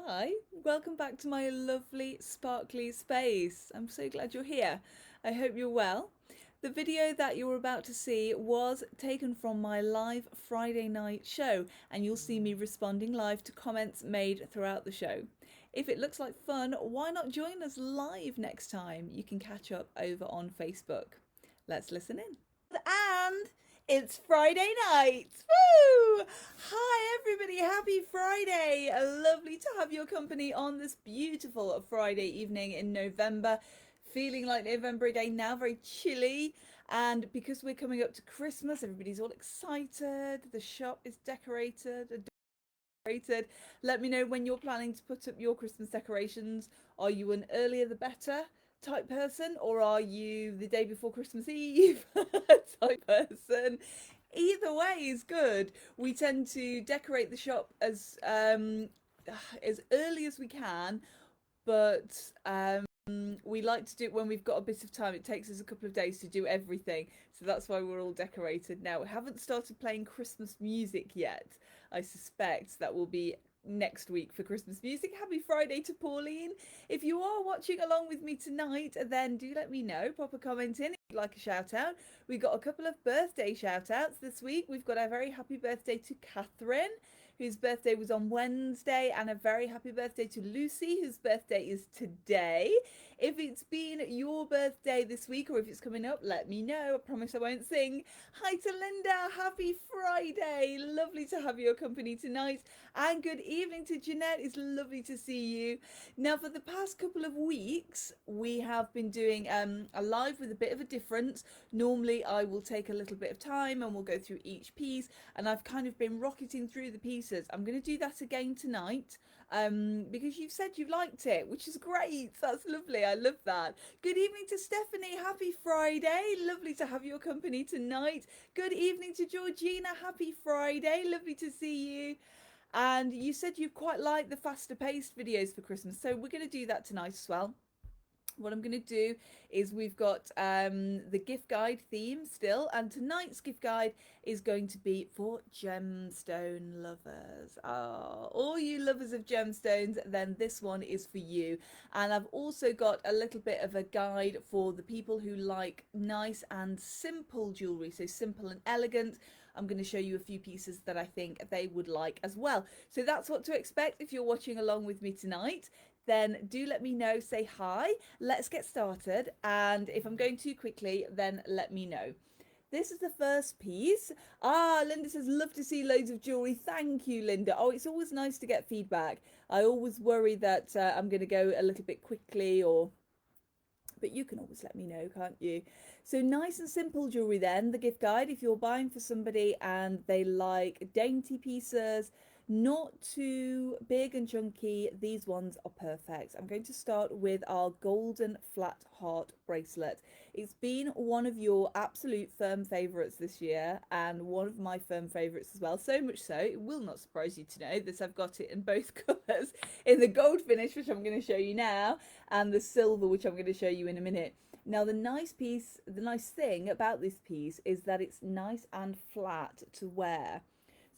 Hi, welcome back to my lovely sparkly space. I'm so glad you're here. I hope you're well. The video that you're about to see was taken from my live Friday night show, and you'll see me responding live to comments made throughout the show. If it looks like fun, why not join us live next time? You can catch up over on Facebook. Let's listen in. And it's Friday night. Woo! Hi, everybody. Happy Friday. Lovely to have your company on this beautiful Friday evening in November. Feeling like November again now, very chilly. And because we're coming up to Christmas, everybody's all excited. The shop is decorated. Let me know when you're planning to put up your Christmas decorations. Are you an earlier the better type person, or are you the day before Christmas Eve type person? Either way is good. We tend to decorate the shop as early as we can, but we like to do it when we've got a bit of time. It takes us a couple of days to do everything, so that's why we're all decorated now. We haven't started playing Christmas music yet. I suspect that will be next week for Christmas music. Happy Friday to Pauline. If you are watching along with me tonight, then do let me know. Pop a comment in if you'd like a shout out. We got a couple of birthday shout outs this week. We've got a very happy birthday to Catherine, whose birthday was on Wednesday, and a very happy birthday to Lucy, whose birthday is today. If it's been your birthday this week, or if it's coming up, let me know. I promise I won't sing. Hi to Linda. Happy Friday. Lovely to have your company tonight. And good evening to Jeanette. It's lovely to see you. Now, for the past couple of weeks, we have been doing a live with a bit of a difference. Normally, I will take a little bit of time and we'll go through each piece. And I've kind of been rocketing through the pieces. I'm going to do that again tonight because you've said you liked it, which is great. That's lovely. I love that. Good evening to Stephanie. Happy Friday. Lovely to have your company tonight. Good evening to Georgina. Happy Friday. Lovely to see you. And you said you quite like the faster paced videos for Christmas, so we're going to do that tonight as well. What I'm going to do is we've got the gift guide theme still, and tonight's gift guide is going to be for gemstone lovers. All you lovers of gemstones, then this one is for you. And I've also got a little bit of a guide for the people who like nice and simple jewellery, so simple and elegant. I'm going to show you a few pieces that I think they would like as well. So that's what to expect if you're watching along with me tonight. Then do let me know, say hi. Let's get started. And if I'm going too quickly, then let me know. This is the first piece. Linda says, love to see loads of jewellery. Thank you, Linda. Oh, it's always nice to get feedback. I always worry that I'm going to go a little bit quickly, but you can always let me know, can't you? So nice and simple jewellery then, the gift guide. If you're buying for somebody and they like dainty pieces, not too big and chunky, these ones are perfect. I'm going to start with our golden flat heart bracelet. It's been one of your absolute firm favourites this year, and one of my firm favourites as well. So much so, it will not surprise you to know that I've got it in both colours, in the gold finish, which I'm going to show you now, and the silver, which I'm going to show you in a minute. Now, the nice thing about this piece is that it's nice and flat to wear.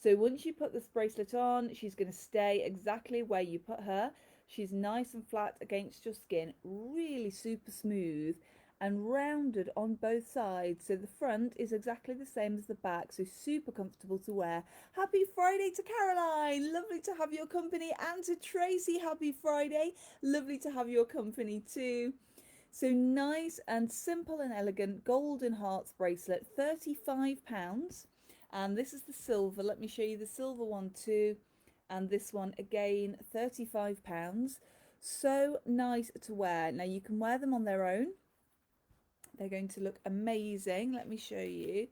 So once you put this bracelet on, she's going to stay exactly where you put her. She's nice and flat against your skin, really super smooth and rounded on both sides. So the front is exactly the same as the back, so super comfortable to wear. Happy Friday to Caroline. Lovely to have your company. And to Tracy, happy Friday. Lovely to have your company too. So nice and simple and elegant golden hearts bracelet, £35. And this is the silver. Let me show you the silver one too. And this one again, £35. So nice to wear. Now you can wear them on their own. They're going to look amazing. Let me show you.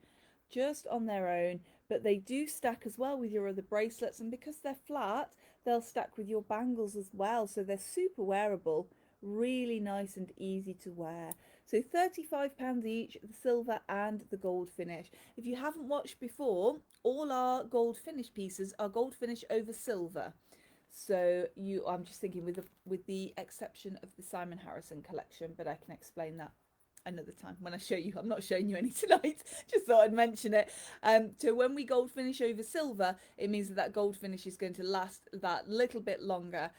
Just on their own, but they do stack as well with your other bracelets, and because they're flat, they'll stack with your bangles as well, so they're super wearable, really nice and easy to wear. So £35 each, the silver and the gold finish. If you haven't watched before, all our gold finish pieces are gold finish over silver. So I'm just thinking with the exception of the Simon Harrison collection, but I can explain that another time when I show you. I'm not showing you any tonight. Just thought I'd mention it. So when we gold finish over silver, it means that that gold finish is going to last that little bit longer.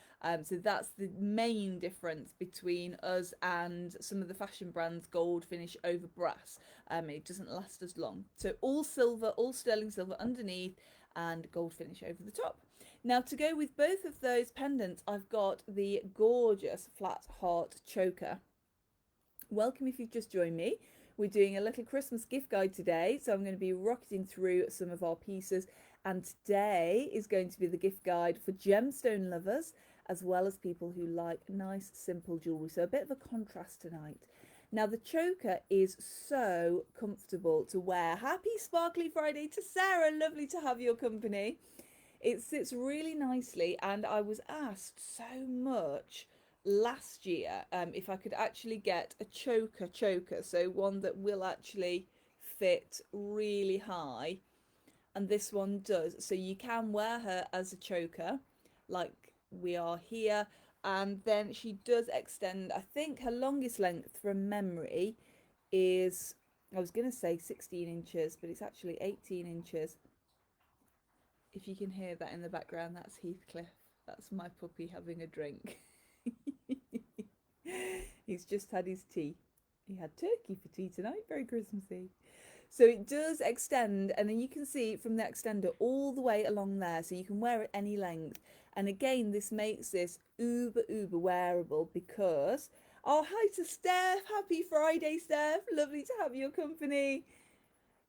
So that's the main difference between us and some of the fashion brands gold finish over brass. It doesn't last as long. So all silver, all sterling silver underneath, and gold finish over the top. Now, to go with both of those pendants, I've got the gorgeous flat heart choker. Welcome if you've just joined me. We're doing a little Christmas gift guide today, so I'm going to be rocketing through some of our pieces, and today is going to be the gift guide for gemstone lovers as well as people who like nice simple jewellery, so a bit of a contrast tonight. Now the choker is so comfortable to wear. Happy Sparkly Friday to Sarah, lovely to have your company. It sits really nicely, and I was asked so much last year if I could actually get a choker, so one that will actually fit really high, and this one does. So you can wear her as a choker like we are here, and then she does extend. I think her longest length from memory is, I was going to say 16 inches, but it's actually 18 inches. If you can hear that in the background, that's Heathcliff. That's my puppy having a drink. He's just had his tea. He had turkey for tea tonight, very Christmassy. So it does extend, and then you can see from the extender all the way along there, so you can wear it any length. And again, this makes this uber wearable because, oh, hi to Steph. Happy Friday, Steph. Lovely to have your company.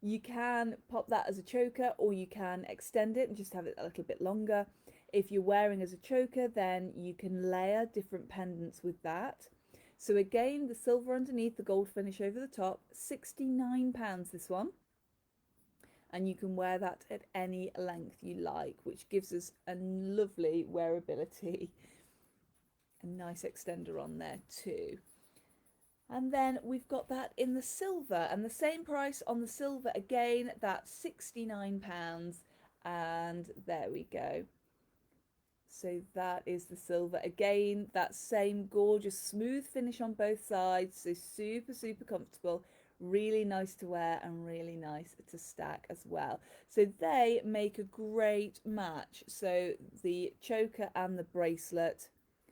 You can pop that as a choker, or you can extend it and just have it a little bit longer. If you're wearing as a choker, then you can layer different pendants with that. So again, the silver underneath, the gold finish over the top, £69 this one. And you can wear that at any length you like, which gives us a lovely wearability. A nice extender on there too. And then we've got that in the silver, and the same price on the silver again, that's £69. And there we go. So that is the silver. Again, that same gorgeous smooth finish on both sides. So super comfortable, really nice to wear and really nice to stack as well. So they make a great match. So the choker and the bracelet,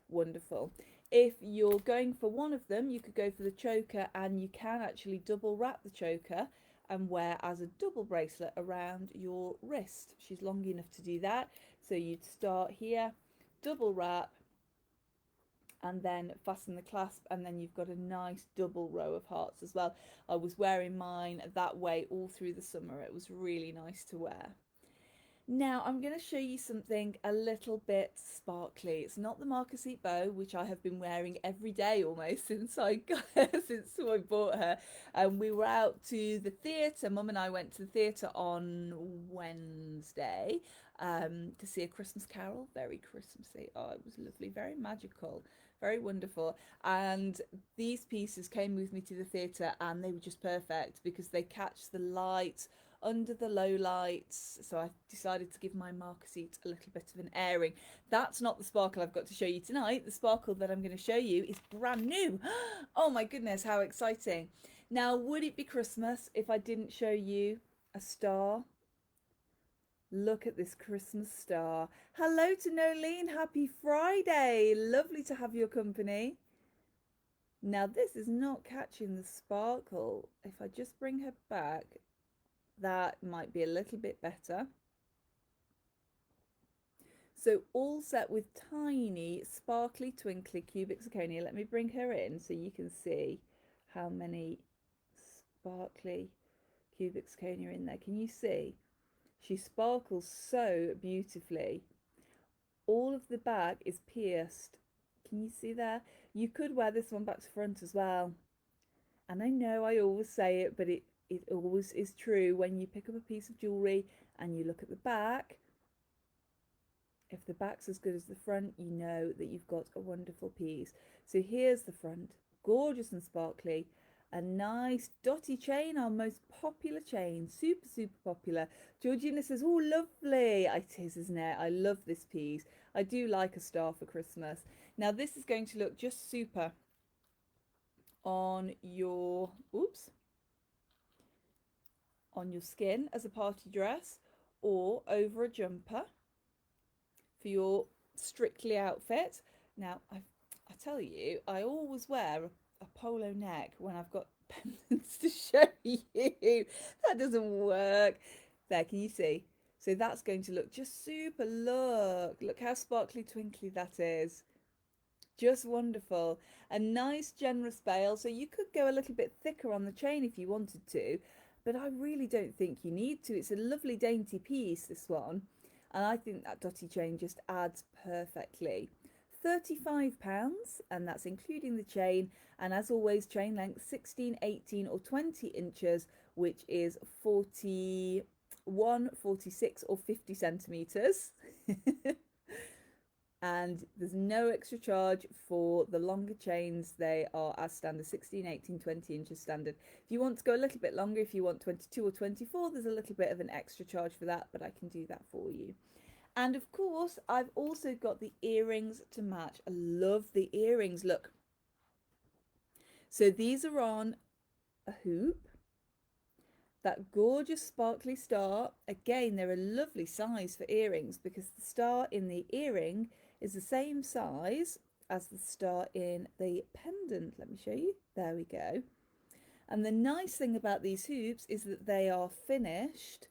wonderful. If you're going for one of them, you could go for the choker, and you can actually double wrap the choker and wear as a double bracelet around your wrist. She's long enough to do that. So you'd start here, double wrap, and then fasten the clasp, and then you've got a nice double row of hearts as well. I was wearing mine that way all through the summer. It was really nice to wear. Now I'm going to show you something a little bit sparkly. It's not the marquisite bow, which I have been wearing every day almost since I got her, since I bought her. And we were out to the theatre. Mum and I went to the theatre on Wednesday to see A Christmas Carol. Very Christmassy. Oh, it was lovely, very magical, very wonderful. And these pieces came with me to the theatre, and they were just perfect because they catch the light under the low lights. So I decided to give my marquisite a little bit of an airing. That's not the sparkle I've got to show you tonight. The sparkle that I'm going to show you is brand new. Oh my goodness, how exciting. Now, would it be Christmas if I didn't show you a star? Look at this Christmas star. Hello to Nolene, happy Friday. Lovely to have your company. Now this is not catching the sparkle. If I just bring her back, that might be a little bit better. So all set with tiny sparkly twinkly cubic zirconia. Let me bring her in so you can see how many sparkly cubic zirconia in there. Can you see? She sparkles so beautifully. All of the back is pierced. Can you see there? You could wear this one back to front as well. And I know I always say it, but it always is true. When you pick up a piece of jewellery and you look at the back, if the back's as good as the front, you know that you've got a wonderful piece. So here's the front, gorgeous and sparkly. A nice dotty chain, our most popular chain, super popular. Georgina says, oh, lovely. It is, isn't it? I love this piece. I do like a star for Christmas. Now this is going to look just super on your, oops, on your skin as a party dress or over a jumper for your Strictly outfit. Now, I tell you, I always wear a polo neck when I've got pendants to show you. That doesn't work. There, can you see? So that's going to look just super. Look how sparkly twinkly that is. Just wonderful. A nice generous bail, so you could go a little bit thicker on the chain if you wanted to, but I really don't think you need to. It's a lovely dainty piece, this one, and I think that dotty chain just adds perfectly. £35, and that's including the chain, and as always, chain length 16, 18 or 20 inches, which is 41, 46 or 50 centimetres. And there's no extra charge for the longer chains. They are as standard, 16, 18, 20 inches standard. If you want to go a little bit longer, if you want 22 or 24, there's a little bit of an extra charge for that, but I can do that for you. And of course, I've also got the earrings to match. I love the earrings. Look. So these are on a hoop. That gorgeous sparkly star. Again, they're a lovely size for earrings because the star in the earring is the same size as the star in the pendant. Let me show you. There we go. And the nice thing about these hoops is that they are finished.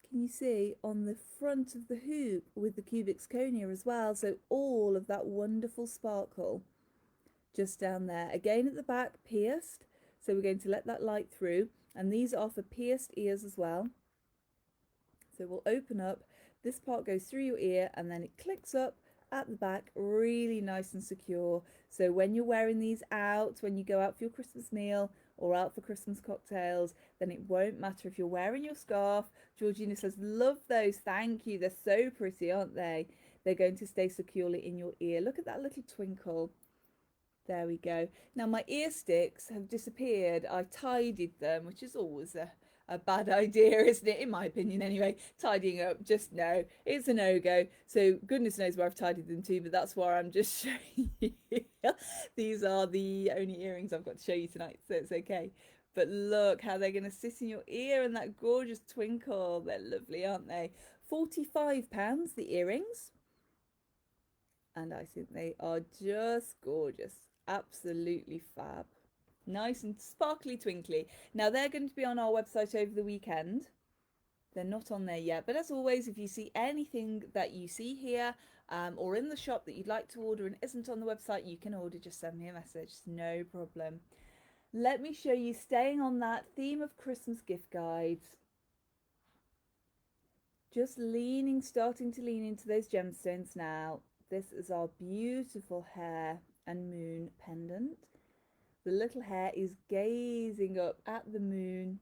Can you see on the front of the hoop with the cubic zirconia as well? So all of that wonderful sparkle just down there. Again at the back, pierced. So we're going to let that light through, and these are for pierced ears as well. So we'll open up, this part goes through your ear and then it clicks up at the back, really nice and secure. So when you're wearing these out, when you go out for your Christmas meal or out for Christmas cocktails, then it won't matter if you're wearing your scarf. Georgina says, love those, thank you. They're so pretty, aren't they? They're going to stay securely in your ear. Look at that little twinkle. There we go. Now my ear sticks have disappeared. I tidied them, which is always a bad idea, isn't it? In my opinion anyway. Tidying up, just no. It's a no-go. So goodness knows where I've tidied them to, but that's why I'm just showing you. These are the only earrings I've got to show you tonight, so it's okay. But look how they're going to sit in your ear and that gorgeous twinkle. They're lovely, aren't they? £45, the earrings. And I think they are just gorgeous. Absolutely fab. Nice and sparkly twinkly. Now they're going to be on our website over the weekend. They're not on there yet, but as always, if you see anything that you see here or in the shop that you'd like to order and isn't on the website, you can order. Just send me a message, no problem. Let me show you, staying on that theme of Christmas gift guides, just starting to lean into those gemstones now. This is our beautiful hair and moon pendant. The little hair is gazing up at the moon,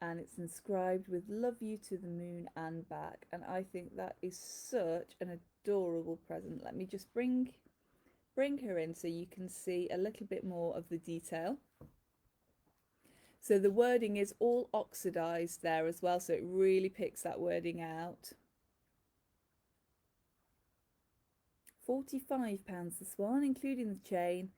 and it's inscribed with love you to the moon and back, and I think that is such an adorable present. Let me just bring her in so you can see a little bit more of the detail. So the wording is all oxidized there as well, so it really picks that wording out. £45 this one, including the chain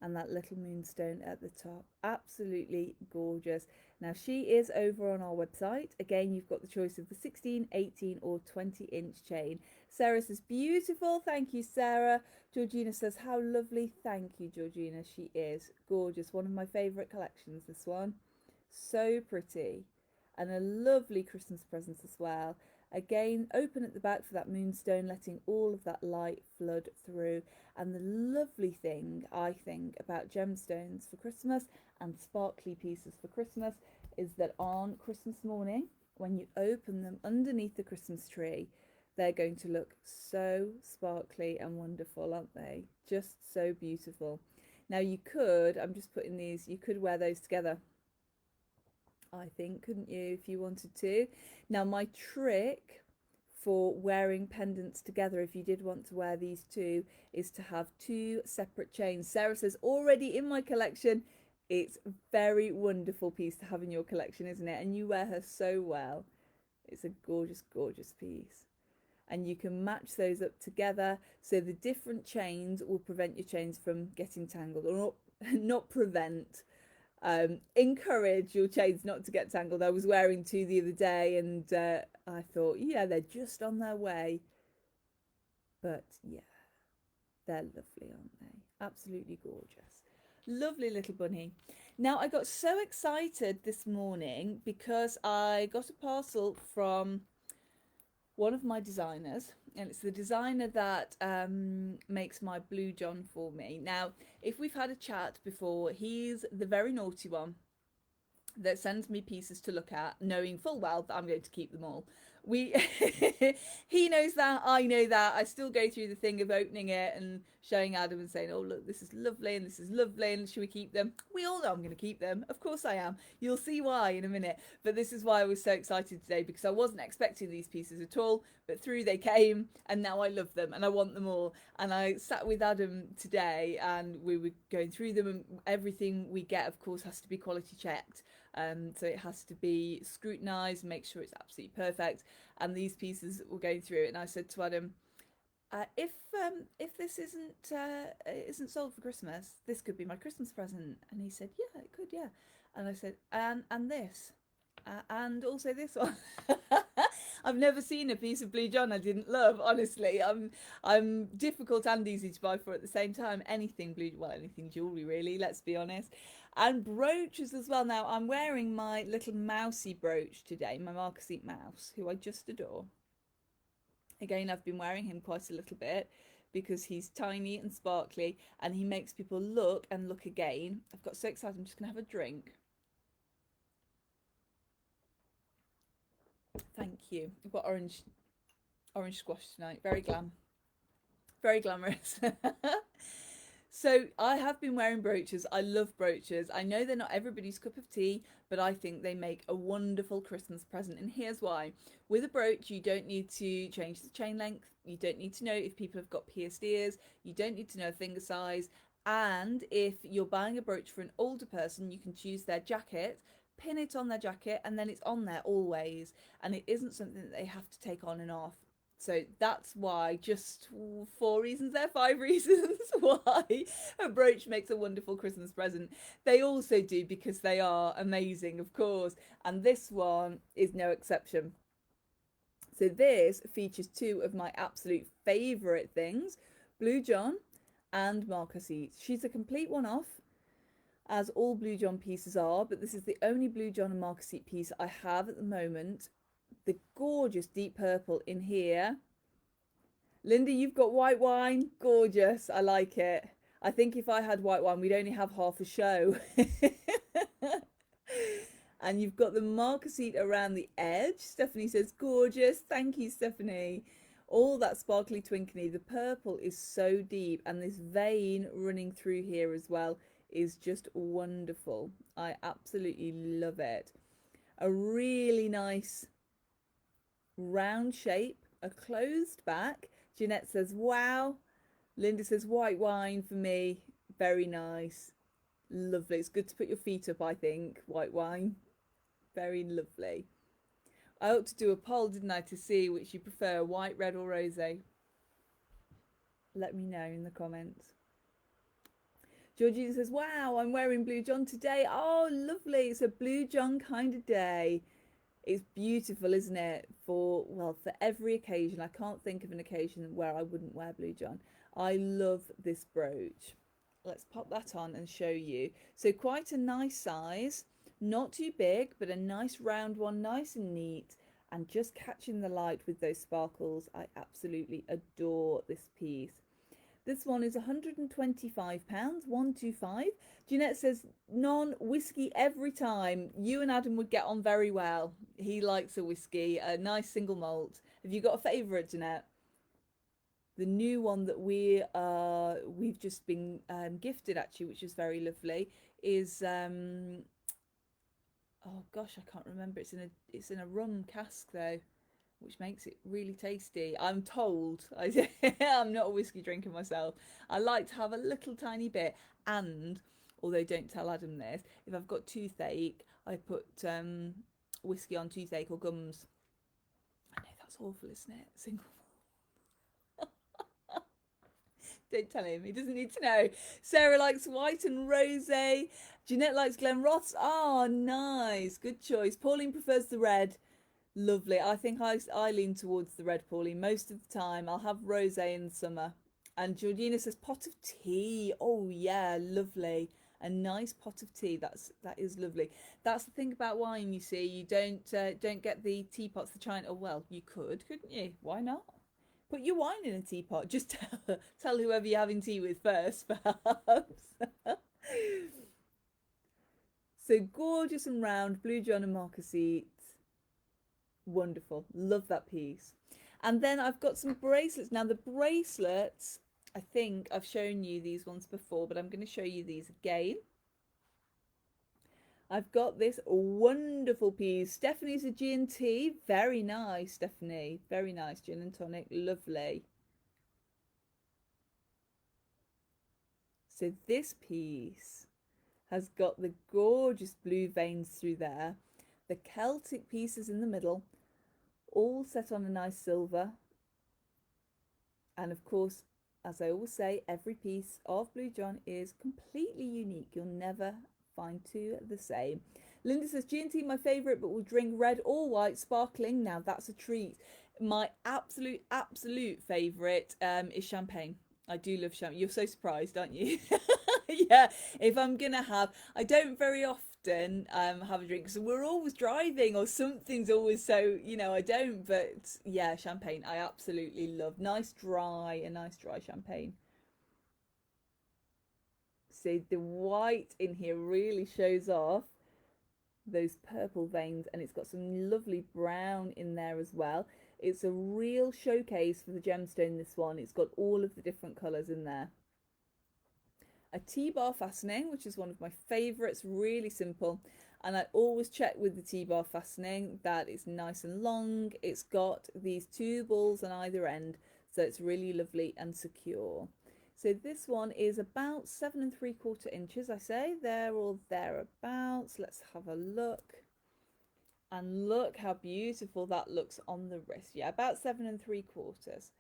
and that little moonstone at the top. Absolutely gorgeous. Now she is over on our website. Again, you've got the choice of the 16, 18 or 20-inch chain. Sarah says, beautiful. Thank you, Sarah. Georgina says, how lovely. Thank you, Georgina. She is gorgeous. One of my favourite collections, this one. So pretty. And a lovely Christmas present as well. Again, open at the back for that moonstone, letting all of that light flood through. And the lovely thing, I think, about gemstones for Christmas and sparkly pieces for Christmas is that on Christmas morning, when you open them underneath the Christmas tree, they're going to look so sparkly and wonderful, aren't they? Just so beautiful. Now you could, I'm just putting these, you could wear those together, I think, couldn't you, if you wanted to? Now my trick for wearing pendants together, if you did want to wear these two, is to have two separate chains. Sarah says, already in my collection. It's a very wonderful piece to have in your collection, isn't it? And you wear her so well. It's a gorgeous, gorgeous piece. and you can match those up together, so the different chains will prevent your chains from getting tangled, or not prevent, encourage your chains not to get tangled. I was wearing two the other day, and I thought, yeah, they're just on their way, but yeah, they're lovely, aren't they? Absolutely gorgeous. Lovely little bunny. Now, I got so excited this morning because I got a parcel from one of my designers, and it's the designer that makes my blue john for me. Now, if we've had a chat before, he's the very naughty one that sends me pieces to look at, knowing full well that I'm going to keep them all. We He knows that, I know that. I still go through the thing of opening it and showing Adam and saying, oh look, this is lovely and this is lovely, and should we keep them? We all know I'm going to keep them, of course I am. You'll see why in a minute. But this is why I was so excited today, because I wasn't expecting these pieces at all, but through they came, and now I love them and I want them all. And I sat with Adam today and we were going through them, and everything we get, of course, has to be quality checked. So it has to be scrutinised, make sure it's absolutely perfect. And these pieces were going through it, and I said to Adam, if this isn't sold for Christmas, this could be my Christmas present. And he said, yeah, it could, yeah. And I said, and this, and also this one. I've never seen a piece of blue john I didn't love. Honestly, I'm difficult and easy to buy for at the same time. Anything blue, well, anything jewellery really. Let's be honest. And brooches as well. Now, I'm wearing my little mousy brooch today, my Marquisite mouse, who I just adore. Again, I've been wearing him quite a little bit because he's tiny and sparkly, and he makes people look and look again. I've got so excited, I'm just going to have a drink. Thank you. I've got orange squash tonight. Very glamorous. So I have been wearing brooches. I love brooches. I know they're not everybody's cup of tea, but I think they make a wonderful Christmas present. And here's why. With a brooch, you don't need to change the chain length. You don't need to know if people have got pierced ears. You don't need to know finger size. And if you're buying a brooch for an older person, you can choose their jacket, pin it on their jacket, and then it's on there always. And it isn't something that they have to take on and off. So that's why, just 4 reasons there, 5 reasons why a brooch makes a wonderful Christmas present. They also do because they are amazing, of course, and this one is no exception. So this features 2 of my absolute favourite things, Blue John and Marquisite. She's a complete one-off, as all Blue John pieces are, but this is the only Blue John and Marquisite piece I have at the moment. The gorgeous deep purple in here. Linda, you've got white wine. Gorgeous. I like it. I think if I had white wine, we'd only have half a show. And you've got the Marquisite around the edge. Stephanie says, gorgeous. Thank you, Stephanie. All that sparkly twinkly. The purple is so deep, and this vein running through here as well is just wonderful. I absolutely love it. A really nice round shape, a closed back. Jeanette says, wow. Linda says, white wine for me. Very nice. Lovely. It's good to put your feet up, I think. White wine. Very lovely. I ought to do a poll, didn't I, to see which you prefer, white, red or rosé. Let me know in the comments. Georgina says, wow, I'm wearing Blue John today. Oh, lovely. It's a Blue John kind of day. It's beautiful, isn't it? For every occasion. I can't think of an occasion where I wouldn't wear Blue John. I love this brooch. Let's pop that on and show you. So quite a nice size, not too big, but a nice round one, nice and neat, and just catching the light with those sparkles. I absolutely adore this piece. This one is £125, 125. Jeanette says, non-whiskey every time. You and Adam would get on very well. He likes a whiskey, a nice single malt. Have you got a favourite, Jeanette? The new one that we've just been gifted, actually, which is very lovely, is oh gosh, I can't remember. It's in a rum cask though, which makes it really tasty. I'm told. I'm not a whiskey drinker myself. I like to have a little tiny bit, and although don't tell Adam this, if I've got toothache, I put whiskey on toothache or gums. I know that's awful, isn't it? Single malt. Don't tell him. He doesn't need to know. Sarah likes white and rosé. Jeanette likes Glen Ross. Oh, nice. Good choice. Pauline prefers the red. Lovely. I think I lean towards the red, Pauline, most of the time. I'll have rosé in the summer. And Georgina says pot of tea. Oh yeah, lovely. A nice pot of tea. That is lovely. That's the thing about wine. You see, you don't get the teapots, the china. Oh well, you couldn't you? Why not? Put your wine in a teapot. Just tell whoever you're having tea with first, perhaps. So gorgeous and round, blue John and Marquisite. Wonderful. Love that piece. And then I've got some bracelets. Now the bracelets, I think I've shown you these ones before, but I'm going to show you these again. I've got this wonderful piece. Stephanie's a G&T. Very nice, Stephanie. Very nice. Gin and tonic. Lovely. So this piece has got the gorgeous blue veins through there. The Celtic pieces in the middle. All set on a nice silver. And of course, as I always say, every piece of Blue John is completely unique. You'll never find two the same. Linda says, G&T my favourite, but we'll drink red or white sparkling. Now that's a treat. My absolute favourite is champagne. I do love champagne. You're so surprised, aren't you? Yeah, if I'm going to have, I don't very often have a drink. So we're always driving or something's always so, I don't. But yeah, champagne I absolutely love. A nice dry champagne. So the white in here really shows off those purple veins, and it's got some lovely brown in there as well. It's a real showcase for the gemstone, this one. It's got all of the different colours in there. A T-bar fastening, which is one of my favourites, really simple. And I always check with the T-bar fastening that it's nice and long. It's got these two balls on either end, so it's really lovely and secure. So this one is about 7 3/4 inches, I say. There or thereabouts. Let's have a look. And look how beautiful that looks on the wrist. Yeah, about 7 3/4.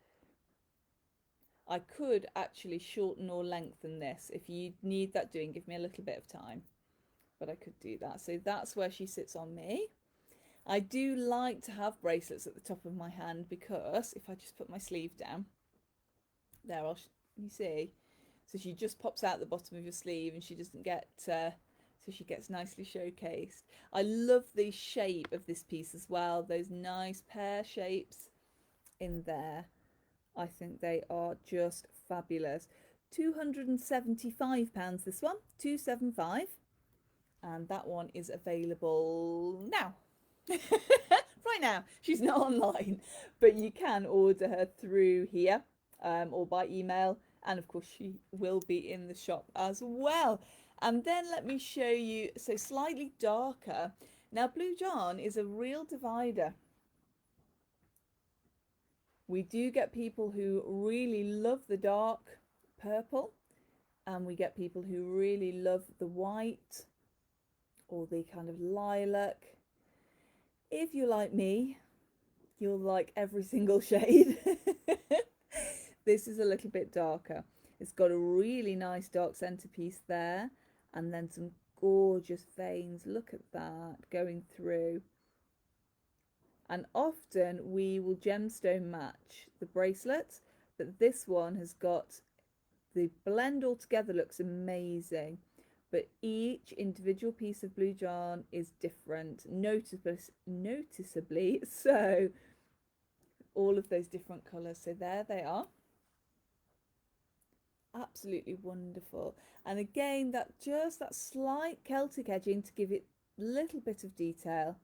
I could actually shorten or lengthen this. If you need that doing, give me a little bit of time. But I could do that. So that's where she sits on me. I do like to have bracelets at the top of my hand because if I just put my sleeve down, there, you see, so she just pops out the bottom of your sleeve and she doesn't get, so she gets nicely showcased. I love the shape of this piece as well, those nice pear shapes in there. I think they are just fabulous. £275 this one, 275, and that one is available now. Right now. She's not online, but you can order her through here or by email, and of course she will be in the shop as well. And then let me show you, so slightly darker. Now Blue John is a real divider. We do get people who really love the dark purple, and we get people who really love the white or the kind of lilac. If you're like me, you'll like every single shade. This is a little bit darker. It's got a really nice dark centerpiece there, and then some gorgeous veins. Look at that going through. And often we will gemstone match the bracelets, but this one has got the blend all together, looks amazing. But each individual piece of Blue John is different, noticeably so. All of those different colours. So there they are. Absolutely wonderful. And again, that slight Celtic edging to give it a little bit of detail.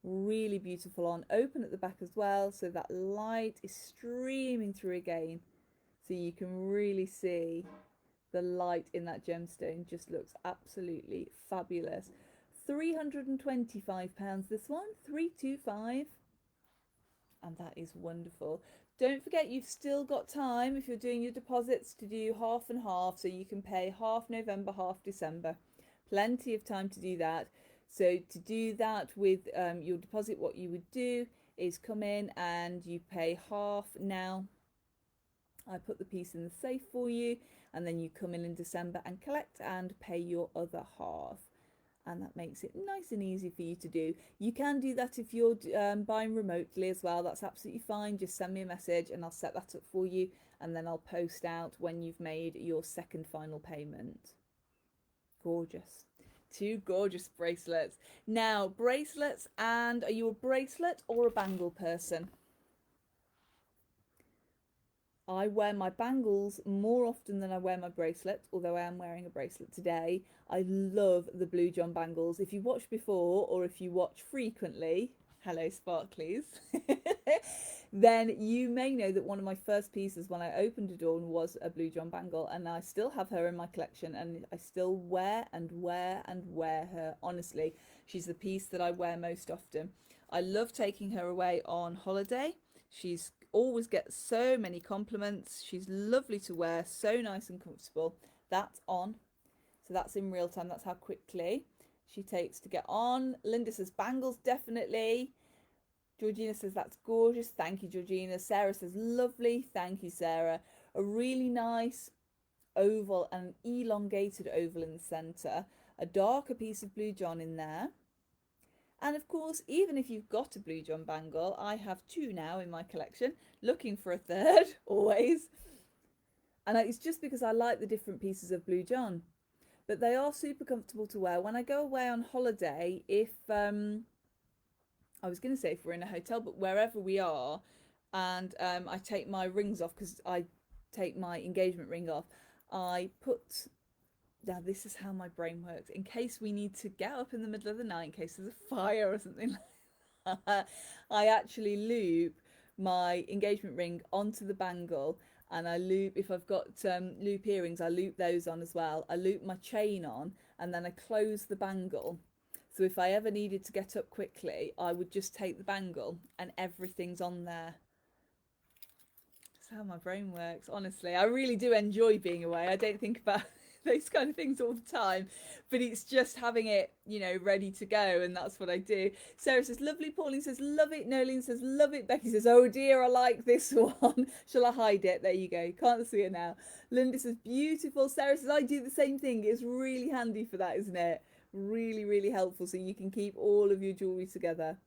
Really beautiful on. Open at the back as well, so that light is streaming through again. So you can really see the light in that gemstone. Just looks absolutely fabulous. £325 this one, 325, and that is wonderful. Don't forget, you've still got time if you're doing your deposits to do half and half, so you can pay half November, half December. Plenty of time to do that. So to do that with your deposit, what you would do is come in and you pay half now I put the piece in the safe for you, and then you come in December and collect and pay your other half. And that makes it nice and easy for you to do. You can do that if you're buying remotely as well. That's absolutely fine. Just send me a message and I'll set that up for you, and then I'll post out when you've made your second final payment. Gorgeous. Two gorgeous bracelets. Now, bracelets, and are you a bracelet or a bangle person? I wear my bangles more often than I wear my bracelet, although I am wearing a bracelet today. I love the Blue John bangles. If you watch before or if you watch frequently, hello sparklies, then you may know that one of my first pieces when I opened a door was a Blue John bangle, and I still have her in my collection, and I still wear and wear and wear her. Honestly, she's the piece that I wear most often. I love taking her away on holiday. She's always gets so many compliments. She's lovely to wear, so nice and comfortable. That's on. So that's in real time. That's how quickly she takes to get on. Linda says bangles, definitely. Georgina says that's gorgeous. Thank you, Georgina. Sarah says lovely. Thank you, Sarah. A really nice oval, and elongated oval in the centre. A darker piece of Blue John in there. And of course, even if you've got a Blue John bangle, I have two now in my collection, looking for a third, always. And it's just because I like the different pieces of Blue John. But they are super comfortable to wear. When I go away on holiday, if, I was going to say if we're in a hotel, but wherever we are, and I take my rings off, because I take my engagement ring off, I put, now this is how my brain works, in case we need to get up in the middle of the night, in case there's a fire or something like that, I actually loop my engagement ring onto the bangle, and I loop, if I've got loop earrings, I loop those on as well. I loop my chain on, and then I close the bangle. So if I ever needed to get up quickly, I would just take the bangle and everything's on there. That's how my brain works, honestly. I really do enjoy being away. I don't think about those kind of things all the time, but it's just having it, you know, ready to go, and that's what I do. Sarah says lovely. Pauline says love it. Nolene says love it. Becky says oh dear, I like this one. Shall I hide it? There you go, can't see it now. Linda says beautiful. Sarah says I do the same thing. It's really handy for that, isn't it? Really, really helpful, so you can keep all of your jewelry together.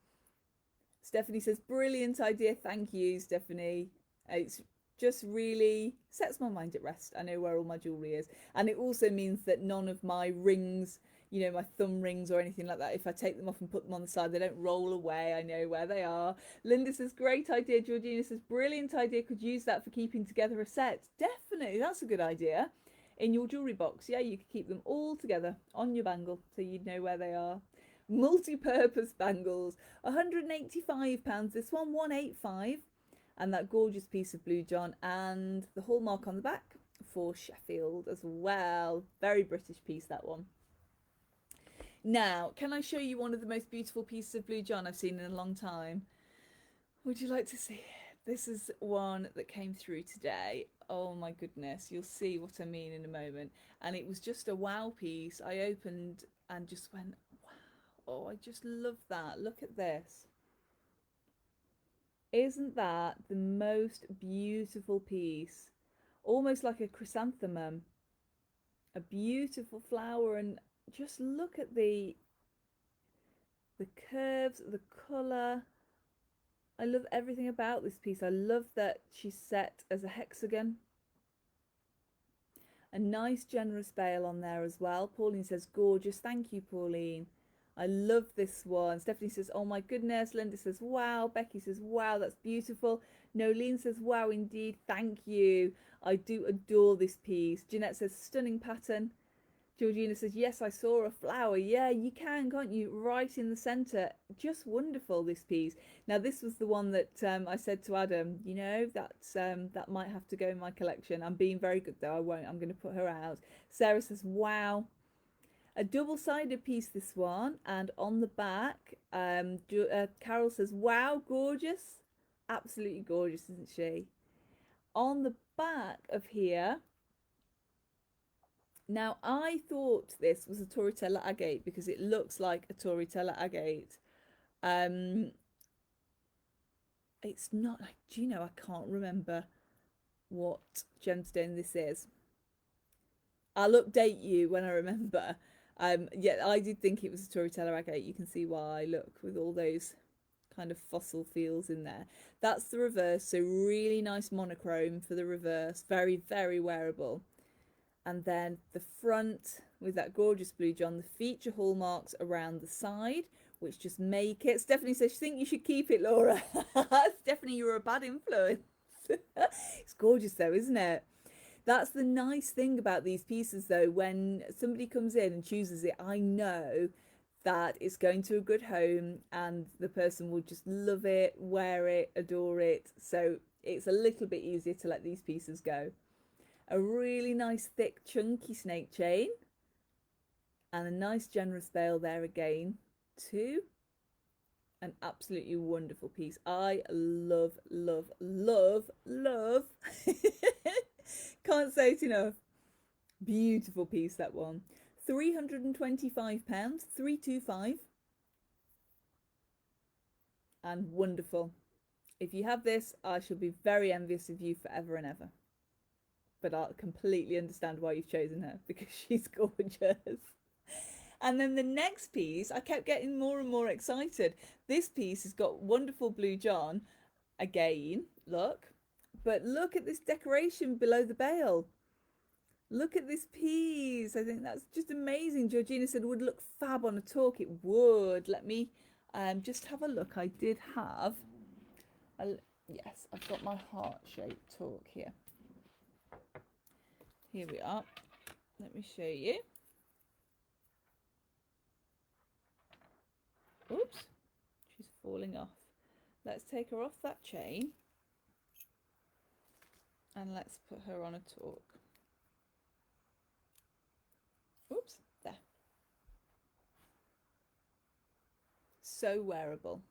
Stephanie says brilliant idea. Thank you, Stephanie. It's just really sets my mind at rest. I know where all my jewellery is, and it also means that none of my rings, you know, my thumb rings or anything like that, if I take them off and put them on the side, they don't roll away. I know where they are. Linda says great idea. Georgina says brilliant idea, could use that for keeping together a set. Definitely, that's a good idea. In your jewellery box, yeah, you could keep them all together on your bangle so you'd know where they are. Multi-purpose bangles, £185. This one, 185. And that gorgeous piece of Blue John, and the hallmark on the back for Sheffield as well. Very British piece, that one. Now, can I show you one of the most beautiful pieces of Blue John I've seen in a long time? Would you like to see it? This is one that came through today. Oh my goodness, you'll see what I mean in a moment. And it was just a wow piece. I opened and just went, wow. Oh, I just love that. Look at this. Isn't that the most beautiful piece? Almost like a chrysanthemum. A beautiful flower, and just look at the curves, the colour. I love everything about this piece. I love that she's set as a hexagon. A nice generous bail on there as well. Pauline says gorgeous. Thank you, Pauline. I love this one. Stephanie says, oh my goodness. Linda says, wow. Becky says, wow, that's beautiful. Nolene says, wow, indeed. Thank you. I do adore this piece. Jeanette says, stunning pattern. Georgina says, yes, I saw a flower. Yeah, you can, can't you? Right in the centre. Just wonderful, this piece. Now, this was the one that I said to Adam, you know, that might have to go in my collection. I'm being very good, though. I won't. I'm going to put her out. Sarah says, wow. A double-sided piece, this one, and on the back, Carol says, wow, gorgeous. Absolutely gorgeous, isn't she? On the back of here, now I thought this was a Torritella agate because it looks like a Torritella agate. It's not, do you know, I can't remember what gemstone this is. I'll update you when I remember. Yeah, I did think it was a Storyteller agate. You can see why. Look, with all those kind of fossil feels in there. That's the reverse, so really nice monochrome for the reverse. Very, very wearable. And then the front with that gorgeous blue John, the feature hallmarks around the side, which just make it. Stephanie says she thinks you should keep it, Laura. Stephanie, you're a bad influence. It's gorgeous though, isn't it? That's the nice thing about these pieces though. When somebody comes in and chooses it, I know that it's going to a good home and the person will just love it, wear it, adore it. So it's a little bit easier to let these pieces go. A really nice thick chunky snake chain and a nice generous bail there again too. An absolutely wonderful piece. I love, love, love, love. Can't say it enough. Beautiful piece, that one. £325, 325. And wonderful. If you have this, I shall be very envious of you forever and ever. But I'll completely understand why you've chosen her, because she's gorgeous. And then the next piece, I kept getting more and more excited. This piece has got wonderful blue John. Again, look. But look at this decoration below the bail. Look at this piece. I think that's just amazing. Georgina said it would look fab on a talk. It would. Let me just have a look. I did have... yes, I've got my heart-shaped talk here. Here we are. Let me show you. Oops, she's falling off. Let's take her off that chain and let's put her on a talk. Oops, there. So wearable.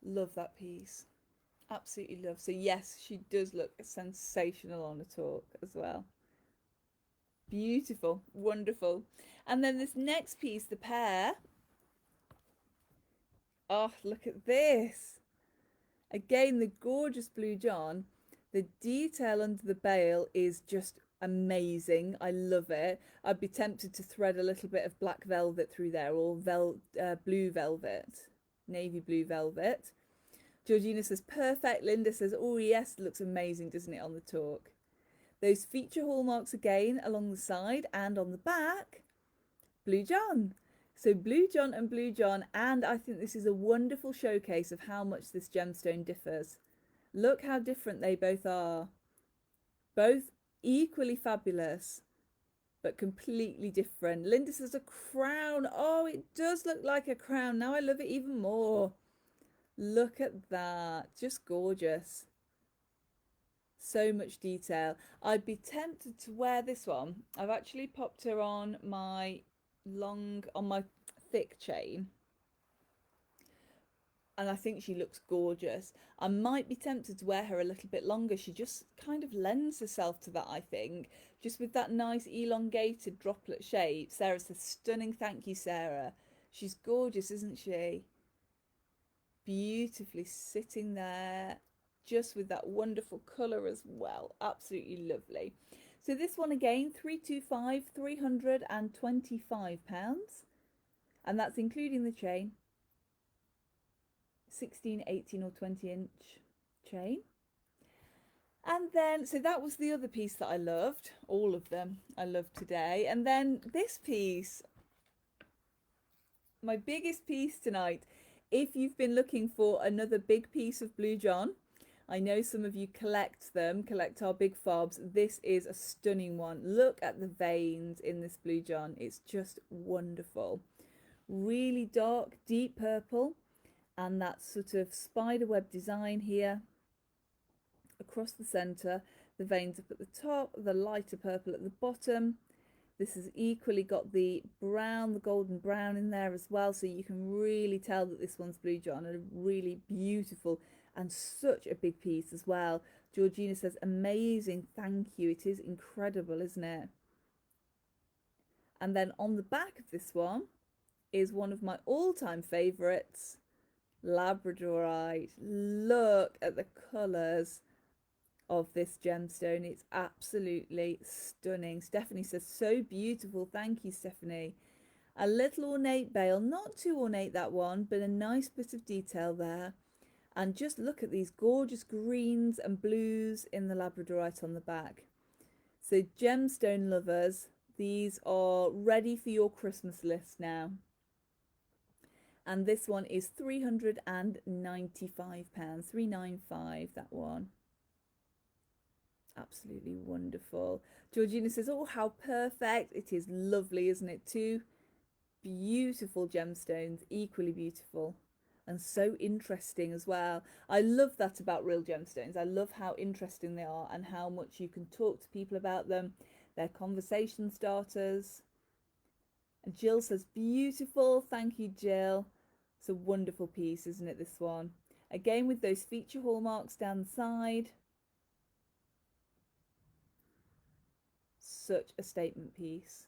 Love that piece. Absolutely love. So yes, she does look sensational on a talk as well. Beautiful, wonderful. And then this next piece, the pear. Oh, look at this. Again, the gorgeous blue John. The detail under the bail is just amazing. I love it. I'd be tempted to thread a little bit of black velvet through there, or blue velvet, navy blue velvet. Georgina says, perfect. Linda says, oh yes, looks amazing, doesn't it, on the talk? Those feature hallmarks again along the side and on the back, blue John. So blue John and blue John, and I think this is a wonderful showcase of how much this gemstone differs. Look how different they both are. Both equally fabulous, but completely different. Linda says a crown. Oh, it does look like a crown. Now I love it even more. Look at that. Just gorgeous. So much detail. I'd be tempted to wear this one. I've actually popped her on my thick chain, and I think she looks gorgeous. I might be tempted to wear her a little bit longer. She just kind of lends herself to that, I think, just with that nice elongated droplet shape. Sarah says, stunning. Thank you, Sarah. She's gorgeous, isn't she? Beautifully sitting there, just with that wonderful colour as well. Absolutely lovely. So this one again, 325, £325, and that's including the chain. 16, 18 or 20-inch chain. And then, so that was the other piece that I loved. All of them I loved today. And then this piece, my biggest piece tonight. If you've been looking for another big piece of blue John, I know some of you collect them, collect our big fobs. This is a stunning one. Look at the veins in this blue John. It's just wonderful. Really dark, deep purple, and that sort of spiderweb design here across the centre. The veins up at the top, the lighter purple at the bottom. This has equally got the brown, the golden brown in there as well, so you can really tell that this one's blue John. A really beautiful and such a big piece as well. Georgina says, amazing, thank you. It is incredible, isn't it? And then on the back of this one is one of my all-time favourites, Labradorite. Look at the colours of this gemstone. It's absolutely stunning. Stephanie says, so beautiful. Thank you, Stephanie. A little ornate bail, not too ornate that one, but a nice bit of detail there. And just look at these gorgeous greens and blues in the labradorite on the back. So gemstone lovers, these are ready for your Christmas list now. And this one is £395, 395, that one. Absolutely wonderful. Georgina says, oh, how perfect. It is lovely, isn't it? Two beautiful gemstones, equally beautiful and so interesting as well. I love that about real gemstones. I love how interesting they are and how much you can talk to people about them. They're conversation starters. And Jill says, beautiful. Thank you, Jill. It's a wonderful piece, isn't it, this one? Again, with those feature hallmarks down the side. Such a statement piece.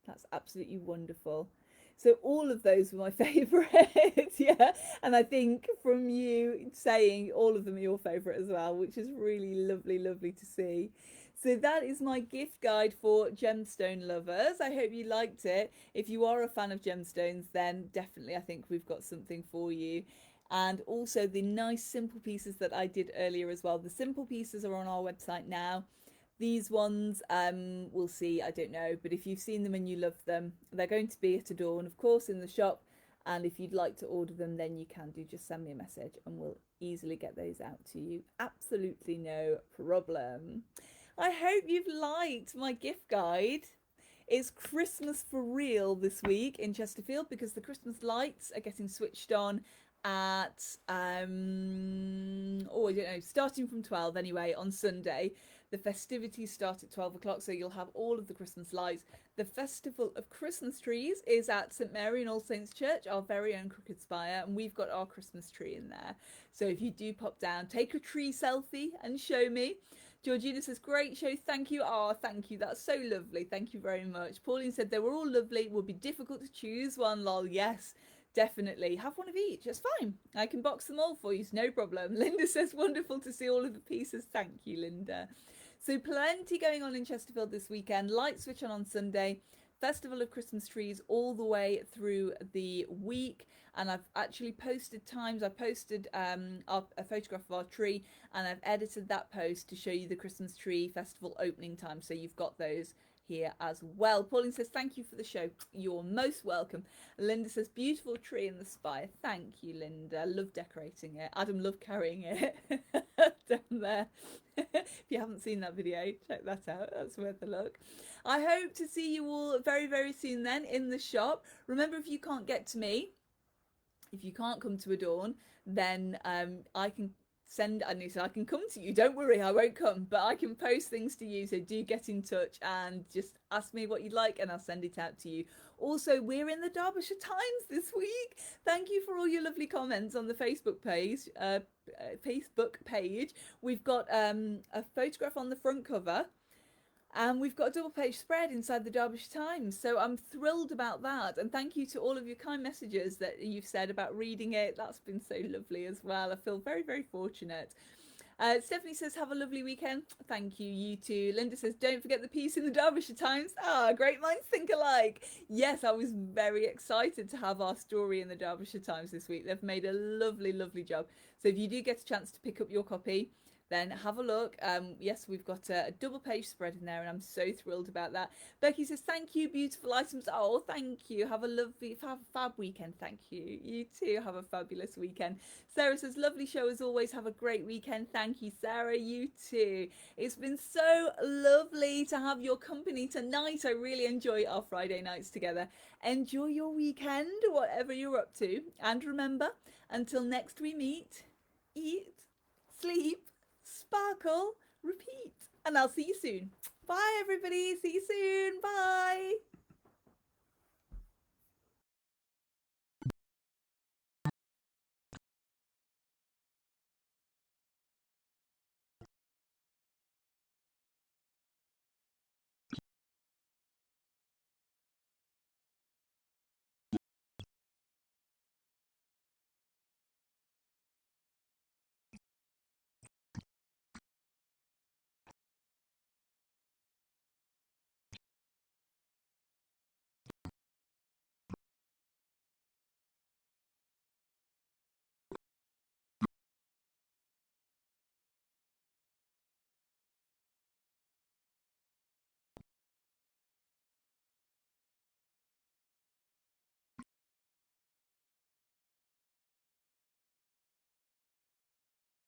That's absolutely wonderful. So all of those were my favourites, yeah. And I think from you saying all of them are your favourite as well, which is really lovely, lovely to see. So that is my gift guide for gemstone lovers. I hope you liked it. If you are a fan of gemstones, then definitely I think we've got something for you. And also the nice simple pieces that I did earlier as well. The simple pieces are on our website now. These ones, we'll see, I don't know. But if you've seen them and you love them, they're going to be at Adorn, of course, in the shop. And if you'd like to order them, then you can do. Just send me a message and we'll easily get those out to you. Absolutely no problem. I hope you've liked my gift guide. It's Christmas for real this week in Chesterfield because the Christmas lights are getting switched on at, I don't know, starting from 12 anyway on Sunday. The festivities start at 12 o'clock, so you'll have all of the Christmas lights. The Festival of Christmas Trees is at St Mary and All Saints Church, our very own Crooked Spire, and we've got our Christmas tree in there. So if you do pop down, take a tree selfie and show me. Georgina says, great show, thank you. Oh, thank you, that's so lovely, thank you very much. Pauline said, they were all lovely, it would be difficult to choose one, lol. Yes, definitely. Have one of each, it's fine. I can box them all for you, no problem. Linda says, wonderful to see all of the pieces. Thank you, Linda. So plenty going on in Chesterfield this weekend. Light switch on Sunday. Festival of Christmas Trees all the way through the week. And I've actually posted times. I posted a photograph of our tree and I've edited that post to show you the Christmas tree festival opening time. So you've got those here as well. Pauline says, thank you for the show. You're most welcome. Linda says, beautiful tree in the spire. Thank you, Linda. Love decorating it. Adam loved carrying it down there. If you haven't seen that video, check that out. That's worth a look. I hope to see you all very, very soon then in the shop. Remember, if you can't get to me, if you can't come to Adorn, then I can send, so I can come to you. Don't worry, I won't come, but I can post things to you. So do get in touch and just ask me what you'd like and I'll send it out to you. Also, we're in the Derbyshire Times this week. Thank you for all your lovely comments on the Facebook page. We've got a photograph on the front cover. And we've got a double page spread inside the Derbyshire Times. So I'm thrilled about that. And thank you to all of your kind messages that you've said about reading it. That's been so lovely as well. I feel very, very fortunate. Stephanie says, have a lovely weekend. Thank you, you too. Linda says, don't forget the piece in the Derbyshire Times. Ah, great minds think alike. Yes, I was very excited to have our story in the Derbyshire Times this week. They've made a lovely, lovely job. So if you do get a chance to pick up your copy, then have a look. Yes, we've got a double page spread in there and I'm so thrilled about that. Becky says, thank you, beautiful items. Oh, thank you. Have a lovely, fab weekend. Thank you. You too have a fabulous weekend. Sarah says, lovely show as always. Have a great weekend. Thank you, Sarah. You too. It's been so lovely to have your company tonight. I really enjoy our Friday nights together. Enjoy your weekend, whatever you're up to. And remember, until next we meet, eat, sleep, sparkle, repeat, and I'll see you soon. Bye everybody, see you soon. Bye.